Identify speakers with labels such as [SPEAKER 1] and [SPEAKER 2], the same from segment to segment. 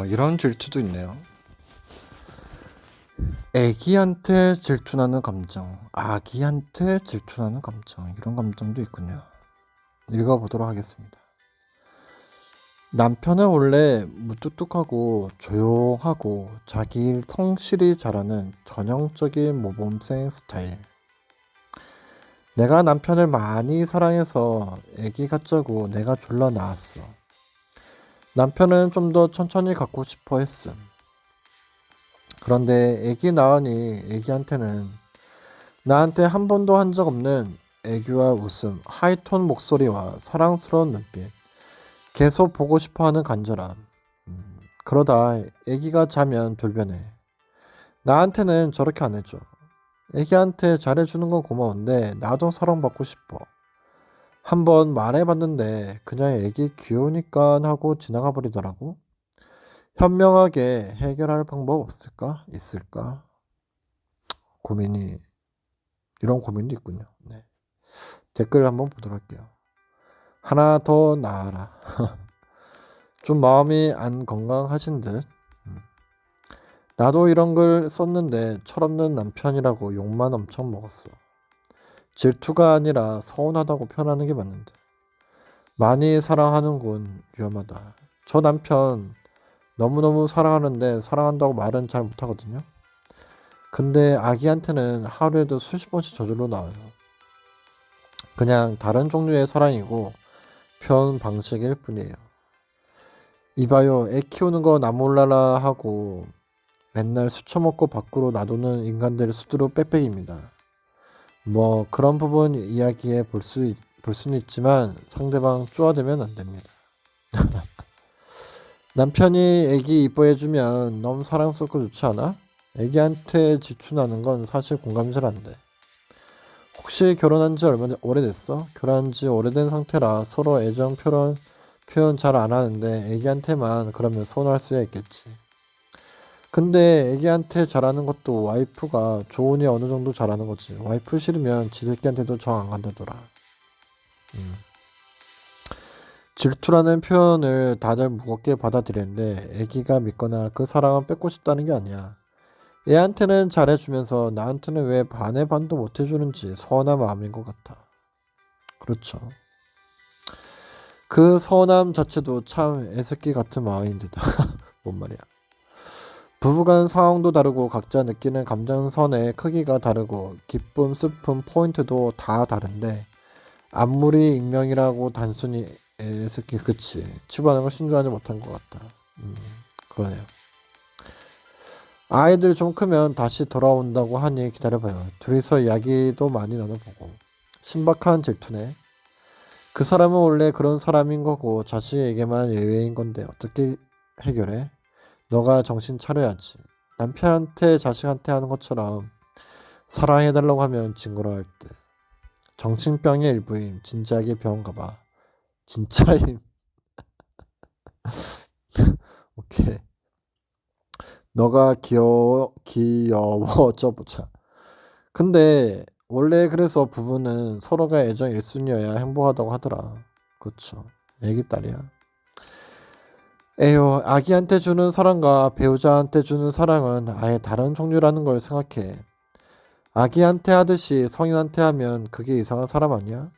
[SPEAKER 1] 이런 질투도 있네요. 애기한테 질투나는 감정, 아기한테 질투나는 감정, 이런 감정도 있군요. 읽어보도록 하겠습니다. 남편은 원래 무뚝뚝하고 조용하고 자기 일 성실히 잘하는 전형적인 모범생 스타일. 내가 남편을 많이 사랑해서 애기 갖자고 내가 졸라 낳았어. 남편은 좀 더 천천히 갖고 싶어 했음. 그런데 애기 낳으니 애기한테는 나한테 한 번도 한 적 없는 애교와 웃음, 하이톤 목소리와 사랑스러운 눈빛, 계속 보고 싶어하는 간절함. 그러다 애기가 자면 돌변해. 나한테는 저렇게 안 해줘. 애기한테 잘해주는 건 고마운데 나도 사랑받고 싶어. 한번 말해봤는데 그냥 애기 귀여우니까 하고 지나가 버리더라고. 현명하게 해결할 방법 없을까? 있을까? 고민이 이런 고민도 있군요. 네. 댓글 한번 보도록 할게요. 하나 더 나아라. 좀 마음이 안 건강하신 듯. 음. 나도 이런 글 썼는데 철없는 남편이라고 욕만 엄청 먹었어. 질투가 아니라 서운하다고 표현하는 게 맞는데. 많이 사랑하는군. 위험하다. 저 남편 너무너무 사랑하는데 사랑한다고 말은 잘 못하거든요. 근데 아기한테는 하루에도 수십 번씩 저절로 나와요. 그냥 다른 종류의 사랑이고 표현 방식일 뿐이에요. 이봐요, 애 키우는 거 나 몰라라 하고 맨날 술 처먹고 밖으로 놔두는 인간들 수두로 빽빽입니다. 뭐 그런 부분 이야기해 볼 수는 있지만 상대방 쪼아대면 안 됩니다. 남편이 애기 이뻐해주면 너무 사랑스럽고 좋지 않아? 애기한테 질투나는 건 사실 공감이 잘 안 돼. 혹시 결혼한 지 얼마 오래됐어? 결혼한 지 오래된 상태라 서로 애정 표현 잘 안 하는데 애기한테만 그러면 서운할 수야 있겠지. 근데 애기한테 잘하는 것도 와이프가 좋으니 어느 정도 잘하는 거지. 와이프 싫으면 지 새끼한테도 정 안 간다더라. 음. 질투라는 표현을 다들 무겁게 받아들이는데 애기가 믿거나 그 사랑을 뺏고 싶다는 게 아니야. 애한테는 잘해주면서 나한테는 왜 반의 반도 못해주는지 서운한 마음인 것 같아. 그렇죠. 그 서운함 자체도 참 애새끼 같은 마음인데다. 뭔 말이야. 부부간 상황도 다르고 각자 느끼는 감정선의 크기가 다르고 기쁨, 슬픔, 포인트도 다 다른데 아무리 익명이라고 단순히 애새끼 그치 치부하는 걸 신중하지 못한 것 같다. 그러네요. 아이들 좀 크면 다시 돌아온다고 하니 기다려봐요. 둘이서 이야기도 많이 나눠보고. 신박한 질투네. 그 사람은 원래 그런 사람인 거고 자식에게만 예외인 건데 어떻게 해결해? 너가 정신 차려야지. 남편한테 자식한테 하는 것처럼 사랑해달라고 하면 징그러워할 듯. 정신병의 일부임. 진지하게 병원 가봐. 진짜임. 오케이. 너가 귀여워져 보자. 근데 원래 그래서 부부는 서로가 애정 1순위여야 행복하다고 하더라. 그쵸. 애기 딸이야. 에휴, 아기한테 주는 사랑과 배우자한테 주는 사랑은 아예 다른 종류라는 걸 생각해. 아기한테 하듯이 성인한테 하면 그게 이상한 사람 아니야?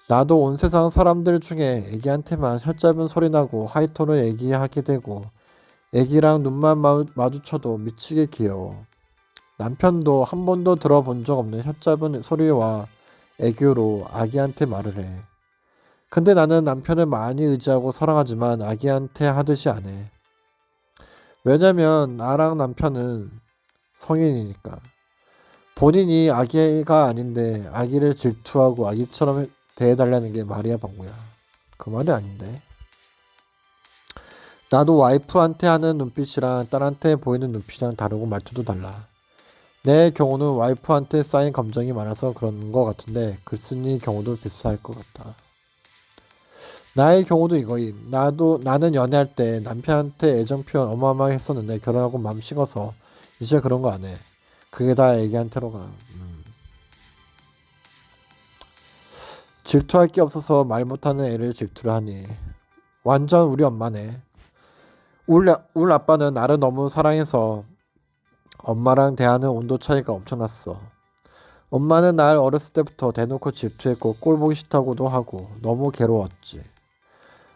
[SPEAKER 1] 나도 온 세상 사람들 중에 애기한테만 혀짧은 소리 나고 하이톤을 얘기하게 되고 애기랑 눈만 마주쳐도 미치게 귀여워. 남편도 한 번도 들어본 적 없는 혀짧은 소리와 애교로 아기한테 말을 해. 근데 나는 남편을 많이 의지하고 사랑하지만 아기한테 하듯이 안 해. 왜냐면 나랑 남편은 성인이니까. 본인이 아기가 아닌데 아기를 질투하고 아기처럼 대해달라는 게 말이야 방구야. 그 말이 아닌데. 나도 와이프한테 하는 눈빛이랑 딸한테 보이는 눈빛이랑 다르고 말투도 달라. 내 경우는 와이프한테 쌓인 감정이 많아서 그런 것 같은데 글쓴이 경우도 비슷할 것 같다. 나의 경우도 이거임. 나는 연애할 때 남편한테 애정 표현 어마어마하게 했었는데 결혼하고 마음 식어서 이제 그런 거 안 해. 그게 다 애기한테로 가. 질투할 게 없어서 말 못하는 애를 질투를 하니 완전 우리 엄마네. 울 아빠는 나를 너무 사랑해서 엄마랑 대하는 온도 차이가 엄청났어. 엄마는 날 어렸을 때부터 대놓고 질투했고 꼴보기 싫다고도 하고 너무 괴로웠지.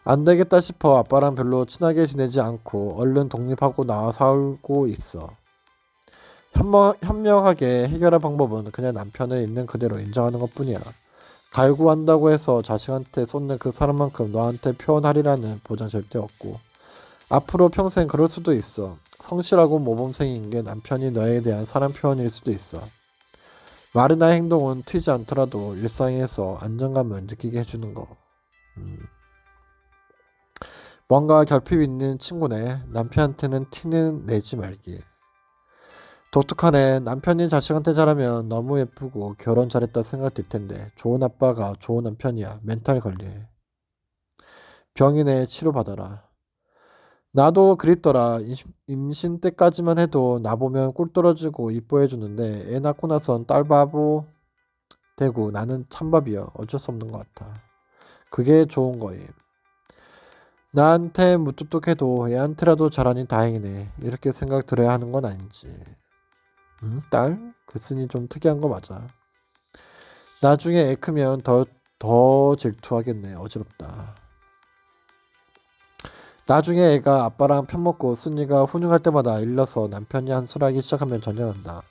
[SPEAKER 1] 안 되겠다 싶어 아빠랑 별로 친하게 지내지 않고 얼른 독립하고 나와 살고 있어. 현명하게 해결할 방법은 그냥 남편을 있는 그대로 인정하는 것뿐이야. 갈구한다고 해서 자식한테 쏟는 그 사랑만큼 너한테 표현하리라는 보장 절대 없고 앞으로 평생 그럴 수도 있어. 성실하고 모범생인 게 남편이 너에 대한 사랑 표현일 수도 있어. 말이나 행동은 튀지 않더라도 일상에서 안정감을 느끼게 해주는 거. 뭔가 결핍 있는 친구네. 남편한테는 티는 내지 말기. 독특하네. 남편이 자식한테 잘하면 너무 예쁘고 결혼 잘했다 생각 들 텐데 좋은 아빠가 좋은 남편이야. 멘탈 관리. 병인의 치료받아라. 나도 그립더라. 임신 때까지만 해도 나보면 꿀 떨어지고 이뻐해 주는데 애 낳고 나선 딸 바보 되고 나는 찬밥이야. 어쩔 수 없는 것 같아. 그게 좋은 거임. 나한테 무뚝뚝해도 애한테라도 잘하니 다행이네. 이렇게 생각 들어야 하는 건 아닌지. 딸? 그 쓴이 좀 특이한 거 맞아. 나중에 애 크면 더 질투하겠네. 어지럽다. 나중에 애가 아빠랑 편먹고 순이가 훈육할 때마다 일러서 남편이 한술하기 시작하면 전쟁난다.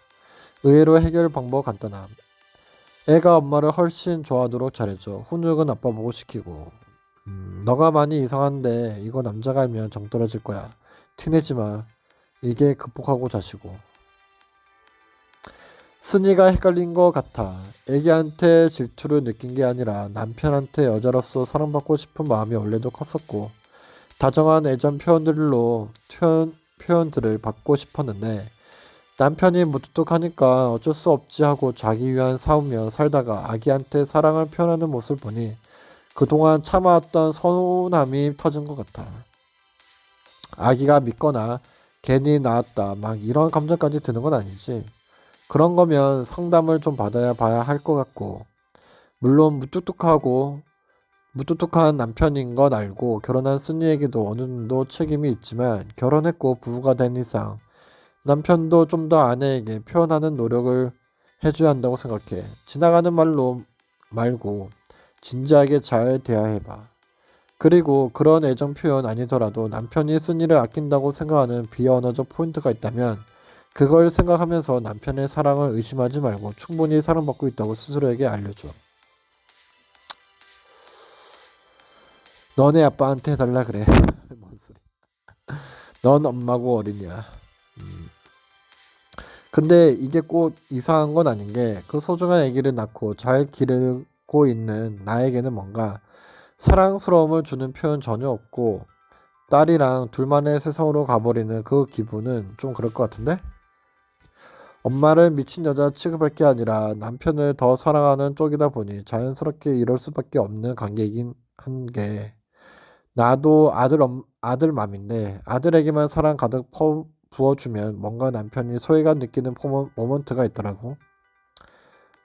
[SPEAKER 1] 의외로 해결 방법 간단함. 애가 엄마를 훨씬 좋아하도록 잘해줘. 훈육은 아빠 보고 시키고. 너가 많이 이상한데 이거 남자가 알면 정 떨어질 거야. 티내지 마. 이게 극복하고 자시고. 순이가 헷갈린 것 같아. 애기한테 질투를 느낀 게 아니라 남편한테 여자로서 사랑받고 싶은 마음이 원래도 컸었고 다정한 애정 표현들을 받고 싶었는데 남편이 무뚝뚝하니까 어쩔 수 없지 하고 자기 위한 싸우며 살다가 아기한테 사랑을 표현하는 모습을 보니 그동안 참아왔던 서운함이 터진 것 같아. 아기가 믿거나 괜히 낳았다 막 이런 감정까지 드는 건 아니지. 그런 거면 상담을 좀 받아봐야 할 것 같고 물론 무뚝뚝한 남편인 건 알고 결혼한 순이에게도 어느 정도 책임이 있지만 결혼했고 부부가 된 이상 남편도 좀 더 아내에게 표현하는 노력을 해줘야 한다고 생각해. 지나가는 말로 말고 진지하게 잘 대화해봐. 그리고 그런 애정 표현 아니더라도 남편이 순이를 아낀다고 생각하는 비언어적 포인트가 있다면 그걸 생각하면서 남편의 사랑을 의심하지 말고 충분히 사랑받고 있다고 스스로에게 알려줘. 너네 아빠한테 해달라 그래. 뭔 소리. 넌 엄마고 어린이야. 음. 근데 이게 꼭 이상한 건 아닌 게 그 소중한 아기를 낳고 잘 기르고 있는 나에게는 뭔가 사랑스러움을 주는 표현 전혀 없고 딸이랑 둘만의 세상으로 가버리는 그 기분은 좀 그럴 것 같은데? 엄마를 미친 여자 취급할 게 아니라 남편을 더 사랑하는 쪽이다 보니 자연스럽게 이럴 수밖에 없는 관계이긴 한 게 나도 아들 맘인데 아들에게만 사랑 가득 부어주면 뭔가 남편이 소외감 느끼는 모먼트가 있더라고.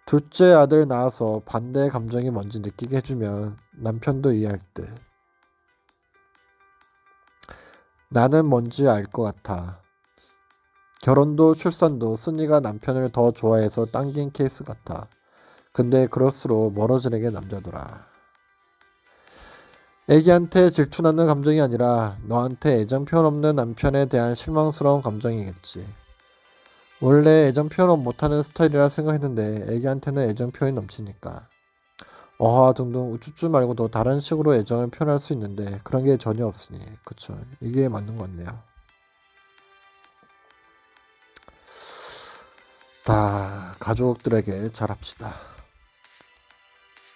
[SPEAKER 1] 둘째 아들 낳아서 반대의 감정이 뭔지 느끼게 해주면 남편도 이해할 듯. 나는 뭔지 알 것 같아. 결혼도 출산도 순이가 남편을 더 좋아해서 당긴 케이스 같아. 근데 그럴수록 멀어지는 게 남자더라. 애기한테 질투나는 감정이 아니라 너한테 애정 표현 없는 남편에 대한 실망스러운 감정이겠지. 원래 애정 표현 못하는 스타일이라 생각했는데 애기한테는 애정 표현이 넘치니까. 어하둥둥 우쭈쭈 말고도 다른 식으로 애정을 표현할 수 있는데 그런 게 전혀 없으니 그쵸. 이게 맞는 것 같네요. 다 가족들에게 잘합시다.